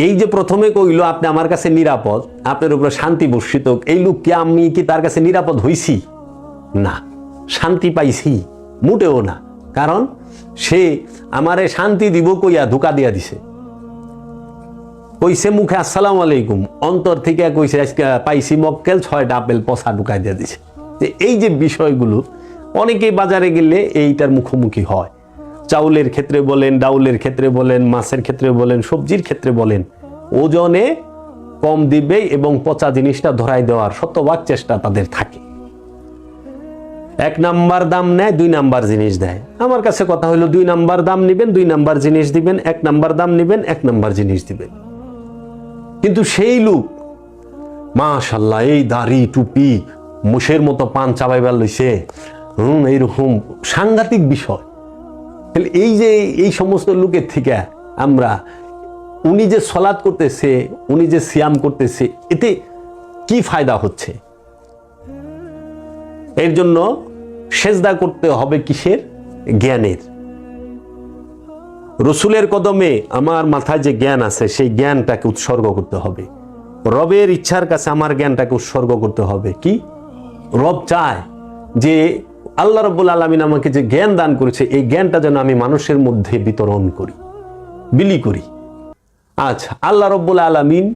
এই যে প্রথমে কইল আপনি আমার কাছে নিরাপদ, আপনার উপরে শান্তি বর্ষিত, এই লোক কি আমি কি তার কাছে নিরাপদ হইছি? না, শান্তি পাইছি মোটেও না। কারণ সে আমারে শান্তি দিব কইয়া ধোঁকা দিয়া দিছে। কইছে মুখে আসসালামু আলাইকুম, অন্তর থেকে কইছে আজকে পাইছি মক্কেল 6টা আপেল পচা ঢুকাই দিয়া দিছে। যে এই যে বিষয়গুলো অনেকেই বাজারে গেলে এইটার মুখোমুখি হয়। চাউলের ক্ষেত্রে বলেন, ডাউলের ক্ষেত্রে বলেন, মাছের ক্ষেত্রে বলেন, সবজির ক্ষেত্রে বলেন, ওজনে কম দিবে এবং পচা জিনিসটা ধরাই দেওয়ার শতভাগ চেষ্টা তাদের থাকে। 1 নাম্বার দাম নেয়, 2 নাম্বার জিনিস দেয়। আমার কাছে কথা হলো 2 নাম্বার দাম নিবেন, 2 নাম্বার জিনিস দিবেন, 1 নাম্বার দাম নিবেন, 1 নাম্বার জিনিস দিবেন। কিন্তু সেই লোক মাশাআল্লাহ এই দাড়ি টুপি মুশের মতো পান চাবাইবার লইছে, এইরকম সাংঘাতিক বিষয়। এই যে এই সমস্ত লোকের থেকে আমরা, উনি যে সালাত করতেছে, উনি যে সিয়াম করতেছে, এতে কি ফায়দা হচ্ছে? এর জন্য সেজদা করতে হবে কিসের? জ্ঞানের। রসুলের কদমে আমার মাথায় যে জ্ঞান আছে সেই জ্ঞানটাকে উৎসর্গ করতে হবে। রবের ইচ্ছার কাছে আমার জ্ঞানটাকে উৎসর্গ করতে হবে। কি রব চায় যে আল্লাহ রাব্বুল আলামিন আমাকে যে জ্ঞান দান করেছে, এই জ্ঞানটা যেন আমি মানুষের মধ্যে বিতরণ করি, বিলি করি। আচ্ছা, আল্লাহ রাব্বুল আলামিন